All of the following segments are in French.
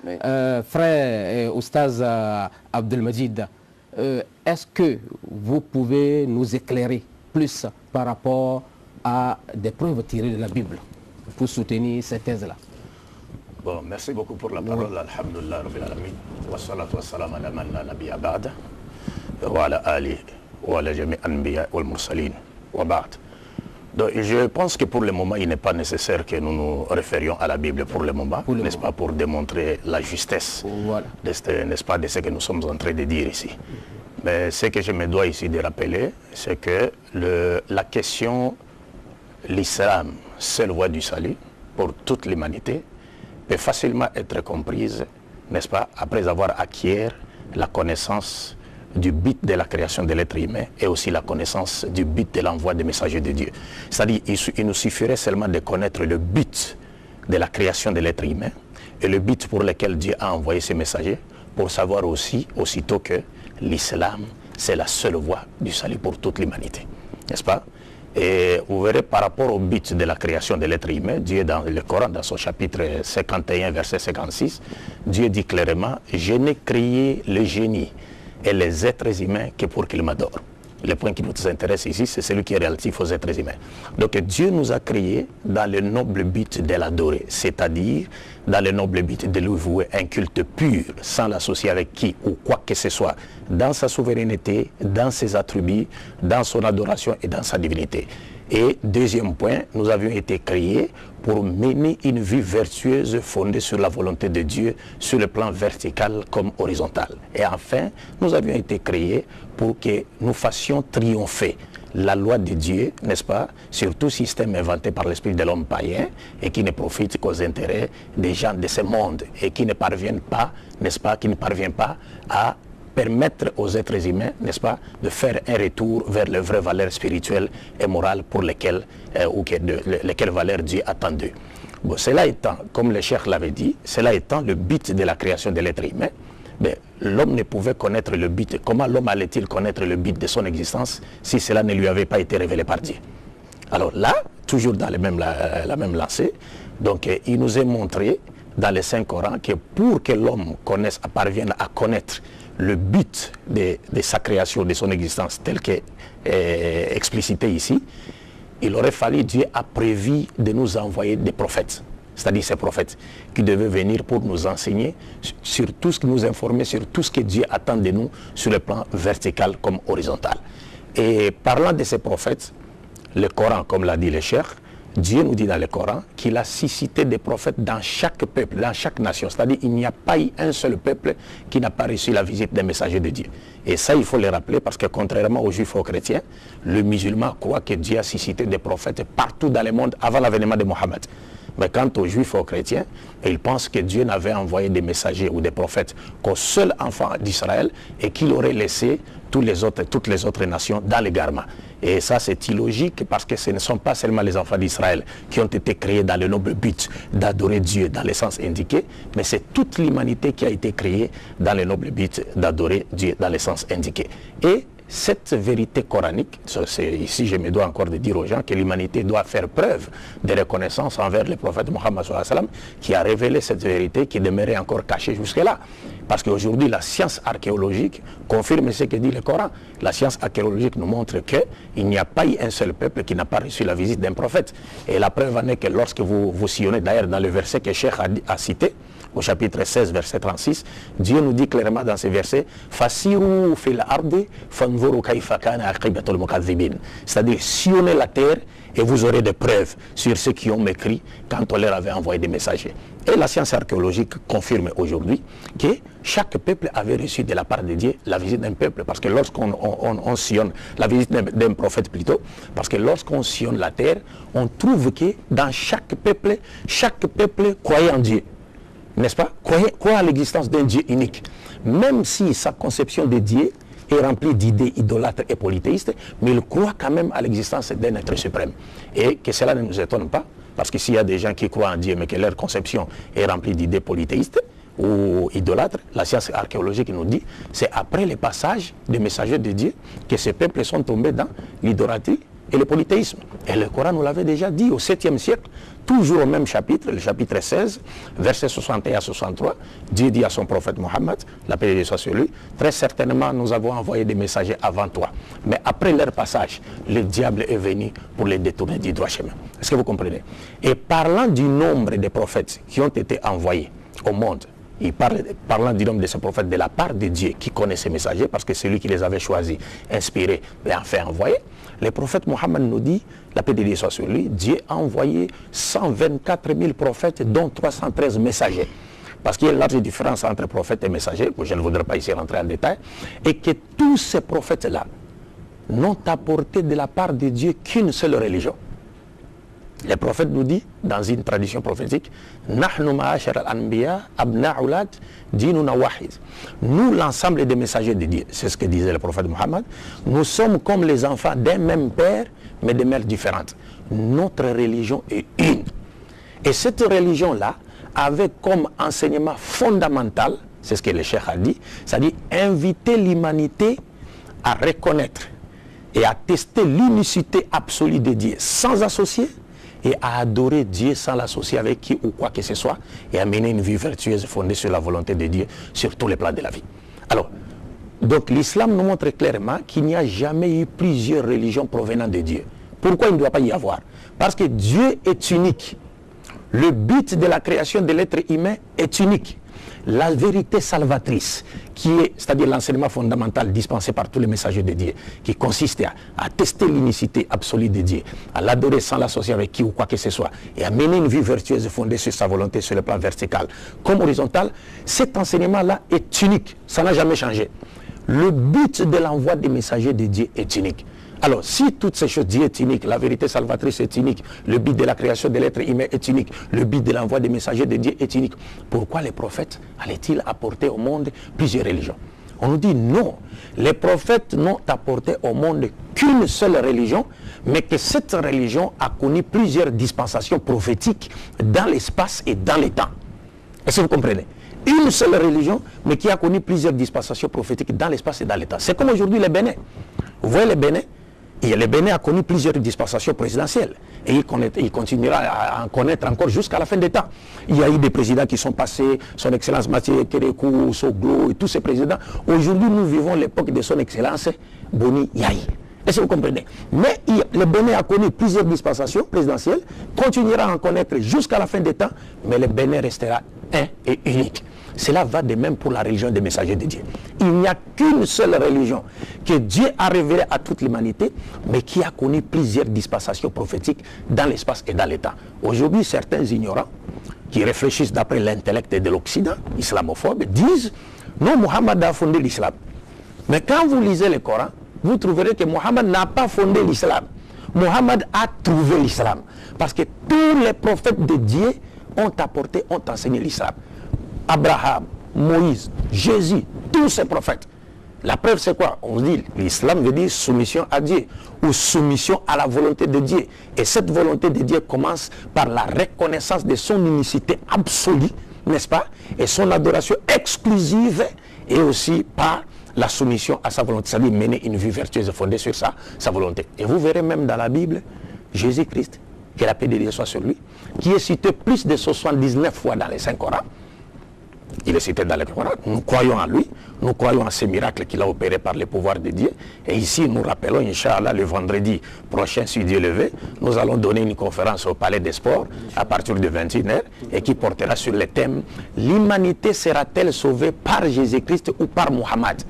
Oui. Frère Oustaz Abdelmajid, est-ce que vous pouvez nous éclairer plus par rapport à des preuves tirées de la Bible pour soutenir cette thèse-là? Bon, merci beaucoup pour la parole. Alhamdulillah Rabbil Alamin. Wa salatu wa salam ala man la nabiyya ba'da. Wa ala alihi wa ala jami' anbiya wal mursalin. Wa ba'd. Donc, je pense que pour le moment, il n'est pas nécessaire que nous nous référions à la Bible pour le moment, n'est-ce pas, pour démontrer la justesse, n'est-ce pas, de ce que nous sommes en train de dire ici. Mais ce que je me dois ici de rappeler, c'est que la question, l'islam, seule voie du salut pour toute l'humanité, peut facilement être comprise, n'est-ce pas, après avoir acquis la connaissance du but de la création de l'être humain et aussi la connaissance du but de l'envoi des messagers de Dieu. C'est-à-dire il nous suffirait seulement de connaître le but de la création de l'être humain et le but pour lequel Dieu a envoyé ses messagers pour savoir aussi, aussitôt que l'islam, c'est la seule voie du salut pour toute l'humanité. N'est-ce pas? Et vous verrez par rapport au but de la création de l'être humain, Dieu dans le Coran, dans son chapitre 51, verset 56, Dieu dit clairement, je n'ai créé le génie et les êtres humains que pour qu'ils m'adorent. Le point qui nous intéresse ici, c'est celui qui est relatif aux êtres humains. Donc Dieu nous a créés dans le noble but de l'adorer, c'est-à-dire dans le noble but de lui vouer un culte pur, sans l'associer avec qui ou quoi que ce soit, dans sa souveraineté, dans ses attributs, dans son adoration et dans sa divinité. Et deuxième point, nous avions été créés pour mener une vie vertueuse fondée sur la volonté de Dieu, sur le plan vertical comme horizontal. Et enfin, nous avions été créés pour que nous fassions triompher la loi de Dieu, n'est-ce pas, sur tout système inventé par l'esprit de l'homme païen et qui ne profite qu'aux intérêts des gens de ce monde et qui ne parviennent pas, n'est-ce pas, qui ne parvient pas à permettre aux êtres humains, n'est-ce pas, de faire un retour vers les vraies valeurs spirituelles et morales pour lesquelles, lesquelles valeurs Dieu attend d'eux. Bon, cela étant, comme le cheikh l'avait dit, cela étant le but de la création de l'être humain, l'homme ne pouvait connaître le but. Comment l'homme allait-il connaître le but de son existence si cela ne lui avait pas été révélé par Dieu? Alors là, toujours dans la même lancée, donc il nous est montré dans le Saint-Coran que pour que l'homme parvienne à connaître le but de sa création, de son existence, tel qu'est explicité ici, il aurait fallu, Dieu a prévu de nous envoyer des prophètes, c'est-à-dire ces prophètes qui devaient venir pour nous enseigner sur tout ce qui nous informer, sur tout ce que Dieu attend de nous sur le plan vertical comme horizontal. Et parlant de ces prophètes, le Coran, comme l'a dit le cheikh, Dieu nous dit dans le Coran qu'il a suscité des prophètes dans chaque peuple, dans chaque nation. C'est-à-dire qu'il n'y a pas eu un seul peuple qui n'a pas reçu la visite des messagers de Dieu. Et ça, il faut le rappeler parce que contrairement aux juifs et aux chrétiens, le musulman croit que Dieu a suscité des prophètes partout dans le monde avant l'avènement de Mohammed. Mais quant aux juifs et aux chrétiens, ils pensent que Dieu n'avait envoyé des messagers ou des prophètes qu'au seul enfant d'Israël et qu'il aurait laissé toutes les autres nations dans l'égarement. Et ça, c'est illogique parce que ce ne sont pas seulement les enfants d'Israël qui ont été créés dans le noble but d'adorer Dieu dans le sens indiqué, mais c'est toute l'humanité qui a été créée dans le noble but d'adorer Dieu dans le sens indiqué. Et cette vérité coranique, ici je me dois encore de dire aux gens que l'humanité doit faire preuve de reconnaissance envers le prophète Mohammed qui a révélé cette vérité qui demeurait encore cachée jusque-là. Parce qu'aujourd'hui, la science archéologique confirme ce que dit le Coran. La science archéologique nous montre qu'il n'y a pas eu un seul peuple qui n'a pas reçu la visite d'un prophète. Et la preuve en est que lorsque vous sillonnez d'ailleurs dans le verset que Cheikh a cité, au chapitre 16, verset 36, Dieu nous dit clairement dans ce verset, Fasiru fil ardi fanzuru kayfa kana aqibatul mukadzibin. C'est-à-dire, sillonnez la terre et vous aurez des preuves sur ceux qui ont mécrit quand on leur avait envoyé des messagers. Et la science archéologique confirme aujourd'hui que chaque peuple avait reçu de la part de Dieu la visite d'un peuple. Parce que lorsqu'on sillonne, la visite d'un prophète plutôt, parce que lorsqu'on sillonne la terre, on trouve que dans chaque peuple croyait en Dieu. N'est-ce pas? Croit à l'existence d'un Dieu unique. Même si sa conception de Dieu est remplie d'idées idolâtres et polythéistes, mais il croit quand même à l'existence d'un être suprême. Et que cela ne nous étonne pas, parce que s'il y a des gens qui croient en Dieu, mais que leur conception est remplie d'idées polythéistes ou idolâtres, la science archéologique nous dit, c'est après le passage des messagers de Dieu que ces peuples sont tombés dans l'idolâtrie et le polythéisme. Et le Coran nous l'avait déjà dit au 7e siècle, toujours au même chapitre, le chapitre 16, versets 61 à 63, Dieu dit à son prophète Mohammed, la paix de Dieu soit sur lui, très certainement nous avons envoyé des messagers avant toi. Mais après leur passage, le diable est venu pour les détourner du droit chemin. Est-ce que vous comprenez? Et parlant du nombre des prophètes qui ont été envoyés au monde, il parlant du nombre de ces prophètes de la part de Dieu qui connaît ces messagers, parce que c'est lui qui les avait choisis, inspirés et enfin envoyés. Le prophète Mohammed nous dit, la paix de Dieu soit sur lui, Dieu a envoyé 124 000 prophètes, dont 313 messagers. Parce qu'il y a une large différence entre prophètes et messagers, que je ne voudrais pas ici rentrer en détail, et que tous ces prophètes-là n'ont apporté de la part de Dieu qu'une seule religion. Le prophète nous dit, dans une tradition prophétique, Nahnu ma'ashar al-anbiya abna'ulad dinuna wahid. Nous, l'ensemble des messagers de Dieu, c'est ce que disait le prophète Mohammed, nous sommes comme les enfants d'un même père, mais de mères différentes. Notre religion est une. Et cette religion-là avait comme enseignement fondamental, c'est ce que le cheikh a dit, c'est-à-dire inviter l'humanité à reconnaître et à tester l'unicité absolue de Dieu sans associer, et à adorer Dieu sans l'associer avec qui ou quoi que ce soit, et à mener une vie vertueuse fondée sur la volonté de Dieu sur tous les plans de la vie. Alors, donc l'islam nous montre clairement qu'il n'y a jamais eu plusieurs religions provenant de Dieu. Pourquoi il ne doit pas y avoir? Parce que Dieu est unique. Le but de la création de l'être humain est unique. La vérité salvatrice, qui est, c'est-à-dire l'enseignement fondamental dispensé par tous les messagers de Dieu, qui consiste à tester l'unicité absolue de Dieu, à l'adorer sans l'associer avec qui ou quoi que ce soit, et à mener une vie vertueuse fondée sur sa volonté, sur le plan vertical comme horizontal, cet enseignement-là est unique, ça n'a jamais changé. Le but de l'envoi des messagers de Dieu est unique. Alors, si toutes ces choses, Dieu est unique, la vérité salvatrice est unique, le but de la création de l'être humain est unique, le but de l'envoi des messagers de Dieu est unique, pourquoi les prophètes allaient-ils apporter au monde plusieurs religions? On nous dit non, les prophètes n'ont apporté au monde qu'une seule religion, mais que cette religion a connu plusieurs dispensations prophétiques dans l'espace et dans le temps. Est-ce que vous comprenez? Une seule religion, mais qui a connu plusieurs dispensations prophétiques dans l'espace et dans le temps. C'est comme aujourd'hui le Bénin. Vous voyez le Bénin? Et le Bénin a connu plusieurs dispensations présidentielles. Et il continuera à en connaître encore jusqu'à la fin des temps. Il y a eu des présidents qui sont passés, son Excellence Mathieu Kérékou, Soglo et tous ces présidents. Aujourd'hui, nous vivons l'époque de son Excellence Boni Yahi. Est-ce que vous comprenez? Mais le Bénin a connu plusieurs dispensations présidentielles, continuera à en connaître jusqu'à la fin des temps, mais le Bénin restera un et unique. Cela va de même pour la religion des messagers de Dieu. Il n'y a qu'une seule religion que Dieu a révélée à toute l'humanité, mais qui a connu plusieurs dispensations prophétiques dans l'espace et dans le temps. Aujourd'hui, certains ignorants, qui réfléchissent d'après l'intellect de l'Occident, islamophobes, disent « Non, Mohammed a fondé l'islam ». Mais quand vous lisez le Coran, vous trouverez que Mohammed n'a pas fondé l'islam. Mohammed a trouvé l'islam. Parce que tous les prophètes de Dieu ont apporté, ont enseigné l'islam. Abraham, Moïse, Jésus, tous ces prophètes. La preuve c'est quoi? On dit l'islam veut dire soumission à Dieu ou soumission à la volonté de Dieu. Et cette volonté de Dieu commence par la reconnaissance de son unicité absolue, n'est-ce pas? Et son adoration exclusive et aussi par la soumission à sa volonté, c'est-à-dire mener une vie vertueuse fondée sur sa volonté. Et vous verrez même dans la Bible, Jésus-Christ, que la paix de Dieu soit sur lui, qui est cité plus de 79 fois dans les 5 Corans. Il est cité dans le Coran. Nous croyons en lui, nous croyons en ces miracles qu'il a opérés par le pouvoir de Dieu. Et ici, nous rappelons, Inch'Allah, le vendredi prochain, si Dieu le veut, nous allons donner une conférence au Palais des Sports à partir de 21h et qui portera sur le thème « L'humanité sera-t-elle sauvée par Jésus-Christ ou par Mohammed ?»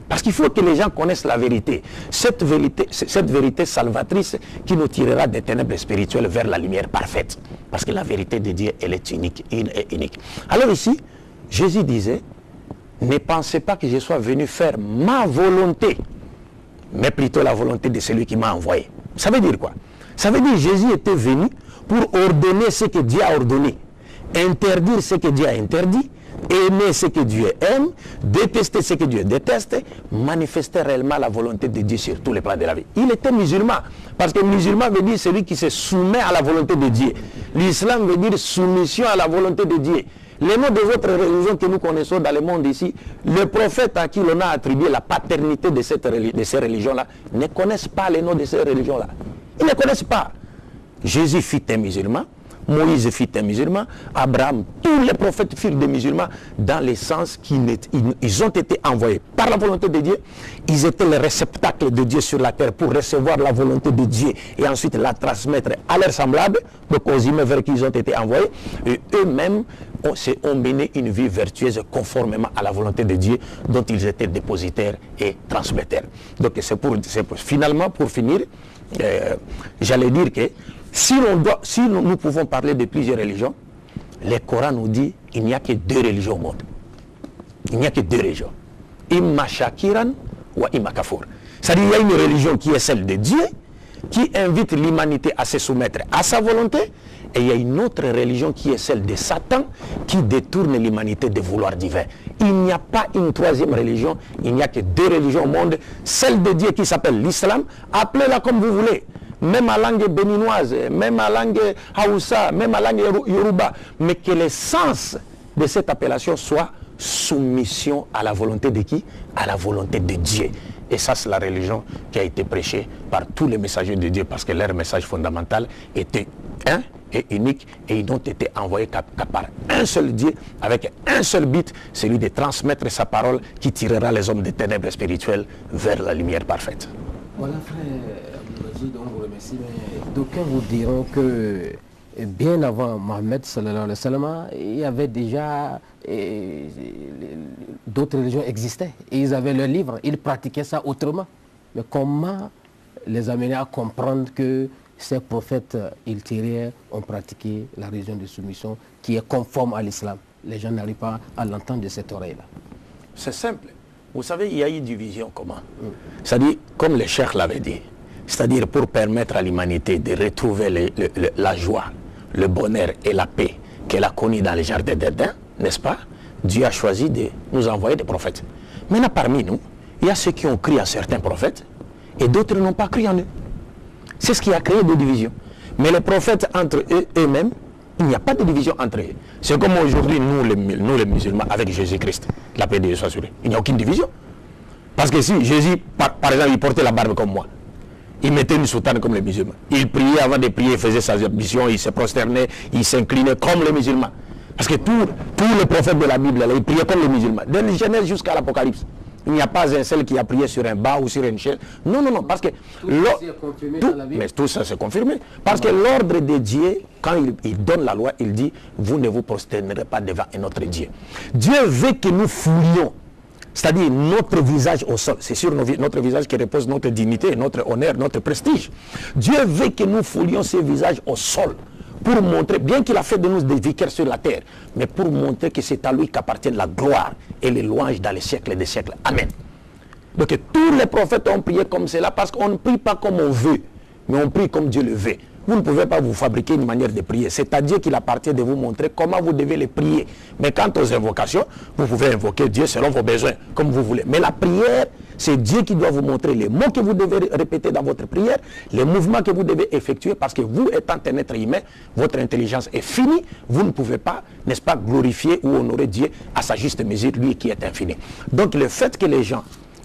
Parce qu'il faut que les gens connaissent la vérité. Cette vérité salvatrice qui nous tirera des ténèbres spirituelles vers la lumière parfaite. Parce que la vérité de Dieu, elle est unique, une et unique. Alors ici, Jésus disait, ne pensez pas que je sois venu faire ma volonté, mais plutôt la volonté de celui qui m'a envoyé. Ça veut dire quoi? Ça veut dire que Jésus était venu pour ordonner ce que Dieu a ordonné, interdire ce que Dieu a interdit, aimer ce que Dieu aime, détester ce que Dieu déteste, manifester réellement la volonté de Dieu sur tous les plans de la vie. Il était musulman, parce que musulman veut dire celui qui se soumet à la volonté de Dieu. L'islam veut dire soumission à la volonté de Dieu. Les noms des autres religions que nous connaissons dans le monde ici, les prophètes à qui l'on a attribué la paternité de ces religions-là ne connaissent pas les noms de ces religions-là. Ils ne connaissent pas. Jésus fut un musulman, Moïse fut un musulman, Abraham, tous les prophètes furent des musulmans dans le sens qu'ils ils ont été envoyés par la volonté de Dieu. Ils étaient le réceptacle de Dieu sur la terre pour recevoir la volonté de Dieu et ensuite la transmettre à leurs semblables, donc aux humains vers qui ils ont été envoyés. Et eux-mêmes ont mené une vie vertueuse conformément à la volonté de Dieu dont ils étaient dépositaires et transmetteurs. Donc finalement, pour finir, j'allais dire que si nous pouvons parler de plusieurs religions, le Coran nous dit qu'il n'y a que 2 religions au monde. Il n'y a que 2 religions. Imma shakiran wa imma kafur. C'est-à-dire qu'il y a une religion qui est celle de Dieu, qui invite l'humanité à se soumettre à sa volonté, et il y a une autre religion qui est celle de Satan, qui détourne l'humanité des vouloirs divins. Il n'y a pas une 3e religion, il n'y a que 2 religions au monde, celle de Dieu qui s'appelle l'islam, appelez-la comme vous voulez. Même à langue béninoise, même à langue haoussa, même à langue yoruba, mais que l'essence de cette appellation soit soumission à la volonté de qui? À la volonté de Dieu. Et ça, c'est la religion qui a été prêchée par tous les messagers de Dieu, parce que leur message fondamental était un et unique, et ils n'ont été envoyés qu'à par un seul Dieu, avec un seul but, celui de transmettre sa parole qui tirera les hommes des ténèbres spirituelles vers la lumière parfaite. Voilà, frère. Donc vous remercie, mais d'aucuns vous diront que bien avant Mohammed sallallahu alayhi wa sallam, il y avait déjà d'autres religions existaient et ils avaient leurs livres, ils pratiquaient ça autrement. Mais comment les amener à comprendre que ces prophètes ultérieurs ont pratiqué la religion de soumission qui est conforme à l'islam? Les gens n'arrivent pas à l'entendre de cette oreille-là. C'est simple. Vous savez, il y a eu division comment? C'est-à-dire, comme le cheikh l'avait dit, c'est-à-dire pour permettre à l'humanité de retrouver la joie, le bonheur et la paix qu'elle a connue dans les jardins d'Éden, n'est-ce pas? Dieu a choisi de nous envoyer des prophètes. Maintenant, parmi nous, il y a ceux qui ont cru à certains prophètes et d'autres n'ont pas cru en eux. C'est ce qui a créé des divisions. Mais les prophètes, entre eux-mêmes, il n'y a pas de division entre eux. C'est comme aujourd'hui, nous les musulmans, avec Jésus-Christ, la paix de Dieu soit sur eux. Il n'y a aucune division. Parce que si Jésus, par exemple, il portait la barbe comme moi, il mettait une soutane comme les musulmans. Il priait avant de prier, il faisait sa ablution, il se prosternait, il s'inclinait comme les musulmans. Parce que tous les prophètes de la Bible, là, ils priaient comme les musulmans. De la Genèse jusqu'à l'Apocalypse. Il n'y a pas un seul qui a prié sur un bas ou sur une chaise. Non, non, non, parce que... Mais tout ça c'est confirmé. Parce que l'ordre de Dieu, quand il donne la loi, il dit, vous ne vous prosternerez pas devant un autre Dieu. Dieu veut que nous foulions. C'est-à-dire notre visage au sol. C'est sur notre visage qui repose notre dignité, notre honneur, notre prestige. Dieu veut que nous foulions ces visages au sol pour montrer, bien qu'il a fait de nous des vicaires sur la terre, mais pour montrer que c'est à lui qu'appartiennent la gloire et les louanges dans les siècles des siècles. Amen. Donc tous les prophètes ont prié comme cela parce qu'on ne prie pas comme on veut, mais on prie comme Dieu le veut. Vous ne pouvez pas vous fabriquer une manière de prier. C'est à Dieu qu'il appartient de vous montrer comment vous devez les prier. Mais quant aux invocations, vous pouvez invoquer Dieu selon vos besoins, comme vous voulez. Mais la prière, c'est Dieu qui doit vous montrer les mots que vous devez répéter dans votre prière, les mouvements que vous devez effectuer, parce que vous, étant un être humain, votre intelligence est finie. Vous ne pouvez pas, n'est-ce pas, glorifier ou honorer Dieu à sa juste mesure, lui qui est infini. Donc le fait que les gens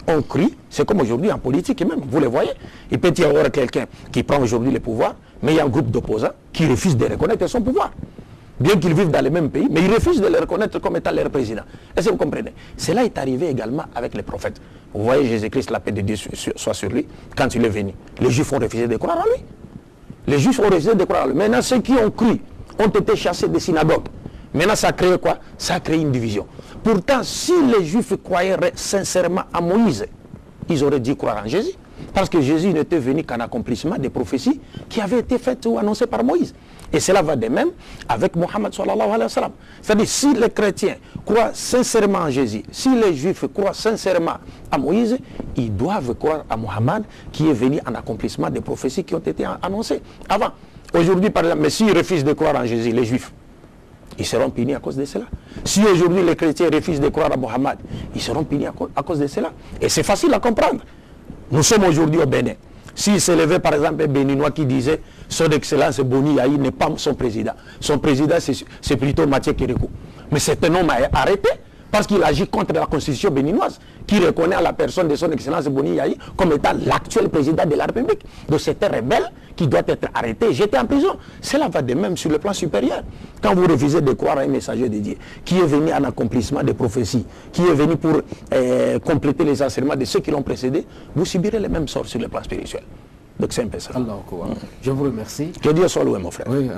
ont cru, c'est comme aujourd'hui en politique même, vous le voyez. Il peut y avoir quelqu'un qui prend aujourd'hui le pouvoir, mais il y a un groupe d'opposants qui refusent de reconnaître son pouvoir. Bien qu'ils vivent dans le même pays, mais ils refusent de le reconnaître comme étant leur président. Est-ce que vous comprenez? Cela est arrivé également avec les prophètes. Vous voyez Jésus-Christ, la paix de Dieu soit sur lui, quand il est venu. Les Juifs ont refusé de croire en lui. Les Juifs ont refusé de croire en lui. Maintenant, ceux qui ont cru ont été chassés des synagogues. Maintenant, ça a créé quoi? Ça a créé une division. Pourtant, si les Juifs croyaient sincèrement à Moïse, ils auraient dû croire en Jésus. Parce que Jésus n'était venu qu'en accomplissement des prophéties qui avaient été faites ou annoncées par Moïse. Et cela va de même avec Mohammed sallallahu alayhi wa sallam. C'est-à-dire, si les chrétiens croient sincèrement en Jésus, si les Juifs croient sincèrement à Moïse, ils doivent croire à Mohammed qui est venu en accomplissement des prophéties qui ont été annoncées avant. Aujourd'hui, par exemple, mais s'ils refusent de croire en Jésus, les Juifs, ils seront punis à cause de cela. Si aujourd'hui les chrétiens refusent de croire à Mohammed, ils seront punis à cause de cela. Et c'est facile à comprendre. Nous sommes aujourd'hui au Bénin. S'il s'élevait par exemple un Béninois qui disait son excellence Boni Yahi n'est pas son président. Son président c'est plutôt Mathieu Kérékou. Mais c'est un homme arrêté parce qu'il agit contre la constitution béninoise, qui reconnaît à la personne de son excellence Boni Yahi comme étant l'actuel président de la République. Donc c'est un rebelle qui doit être arrêté et jeté en prison. Cela va de même sur le plan supérieur. Quand vous refusez de croire à un messager de Dieu, qui est venu en accomplissement des prophéties, qui est venu pour compléter les enseignements de ceux qui l'ont précédé, vous subirez les mêmes sorts sur le plan spirituel. Donc c'est un peu ça. Alors, je vous remercie. Que Dieu soit loué, mon frère. Oui.